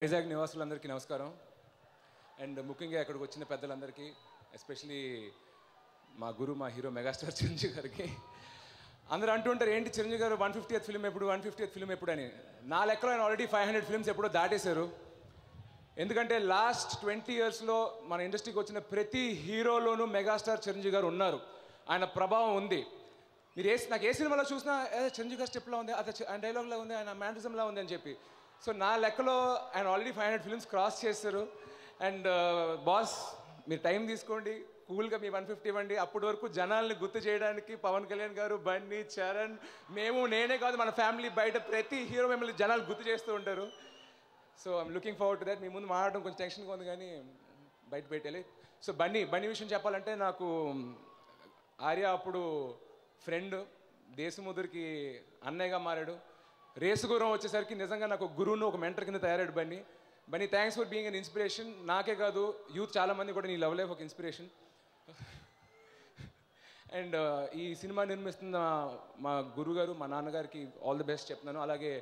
వైజాగ్ నివాసులందరికీ నమస్కారం. అండ్ ముఖ్యంగా ఇక్కడికి వచ్చిన పెద్దలందరికీ, ఎస్పెషలీ మా గురు, మా హీరో మెగాస్టార్ చిరంజీవి గారికి. అందరూ అంటుంటారు, ఏంటి చిరంజీవి గారు 150th ఫిల్మ్ ఎప్పుడు, 150th ఫిల్మ్ ఎప్పుడు అని. నా లెక్కలో ఆయన ఆల్రెడీ 500 ఫిల్మ్స్ ఎప్పుడో దాటేశారు. ఎందుకంటే లాస్ట్ 20 yearsలో మన ఇండస్ట్రీకి వచ్చిన ప్రతి హీరోలోనూ మెగాస్టార్ చిరంజీవి గారు ఉన్నారు. ఆయన ప్రభావం ఉంది. మీరు నాకు ఏ సినిమాలో చూసినా చిరంజీవి గారు స్టెప్లా ఉంది, అది ఆయన డైలాగ్లా ఉంది, ఆయన మ్యానరిజంలా ఉంది అని చెప్పి. సో నా లెక్కలో ఆయన ఆల్రెడీ 500 ఫిల్మ్స్ క్రాస్ చేస్తారు. అండ్ బాస్, మీరు టైం తీసుకోండి, కూల్గా మీ 150 ఇవ్వండి. అప్పటి వరకు జనాల్ని గుర్తు చేయడానికి పవన్ కళ్యాణ్ గారు, బన్నీ, చరణ్, నేనే కాదు మన ఫ్యామిలీ, బయట ప్రతి హీరో మిమ్మల్ని జనాలు గుర్తు చేస్తూ ఉంటారు. So I'm looking forward to that. మీ ముందు మాట్లాడడం కొంచెం టెన్షన్గా ఉంది, కానీ బయట పెట్టాలి. సో బన్నీ విషయం చెప్పాలంటే, నాకు ఆర్య అప్పుడు ఫ్రెండ్, దేశముద్రికి అన్నయ్యగా మారాడు. రేసుగురం వచ్చేసరికి నిజంగా నాకు ఒక గురువును, ఒక మెంటర్ కింద తయారాడు Bunny. Thanks for being an inspiration. నాకే కాదు, యూత్ చాలామంది కూడా నీ లవ్ లైఫ్ ఒక ఇన్స్పిరేషన్. అండ్ ఈ సినిమా నిర్మిస్తున్న మా గురుగారు, మా నాన్నగారికి ఆల్ ది బెస్ట్ చెప్తున్నాను. అలాగే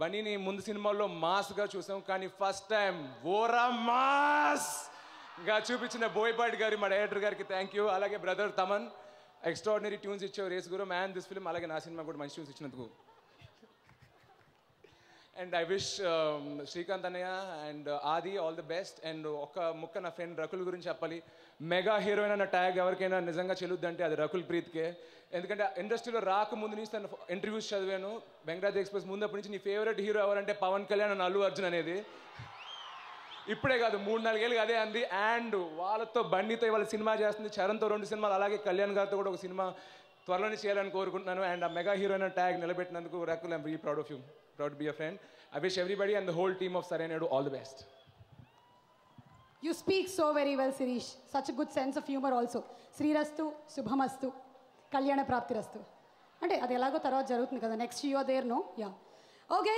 బన్నీని ముందు సినిమాల్లో మాస్గా చూసాం, కానీ ఫస్ట్ టైం ఓరా మాస్గా చూపించిన బోయపాటి గారి, మా డైరెక్టర్ గారికి థ్యాంక్ యూ. అలాగే బ్రదర్ తమన్, ఎక్స్ట్రాడినరీ ట్యూన్స్ ఇచ్చావు రేసుగురం అండ్ దిస్ ఫిల్మ్. అలాగే నా సినిమా కూడా మంచి ట్యూన్స్ ఇచ్చినందుకు. అండ్ ఐ విష్ శ్రీకాంత్ అన్నయ్య అండ్ ఆది ఆల్ ది బెస్ట్. అండ్ ఒక ముక్క నా ఫ్రెండ్ రకుల్ గురించి చెప్పాలి. మెగా హీరోయిన్ అన్న ట్యాగ్ ఎవరికైనా నిజంగా చెల్లుద్దంటే అది రకుల్ ప్రీత్కే. ఎందుకంటే ఇండస్ట్రీలో రాకముందు నుంచి తన ఇంటర్వ్యూస్ చదివాను, బెంగళూరు ఎక్స్ప్రెస్ ముందప్పటి నుంచి. నీ ఫేవరెట్ హీరో ఎవరంటే పవన్ కళ్యాణ్ అండ్ అల్లు అర్జున్ అనేది. ఇప్పుడే కాదు, 3-4 ఏళ్ళుగా అదే అంది. అండ్ వాళ్ళతో బన్నీతో ఇవాళ సినిమా చేస్తుంది, చరణ్తో 2 సినిమాలు, అలాగే కళ్యాణ్ గారితో కూడా ఒక సినిమా త్వరలోనే చేయాలని కోరుకుంటున్నాను. అండ్ ఆ మెగా హీరోయిన్ ట్యాగ్ నిలబెట్టినందుకు Rakul, I'm very proud of you, proud to be a friend. I wish everybody and the whole team of Sarai-Naidu all the best. You speak so very well, Sirish. Such a good sense of humor also. Srirastu, Subhamastu, Kalyana Praptirastu. అంటే అది ఎలాగో తర్వాత జరుగుతుంది కదా, next you are there, no? Yeah, okay.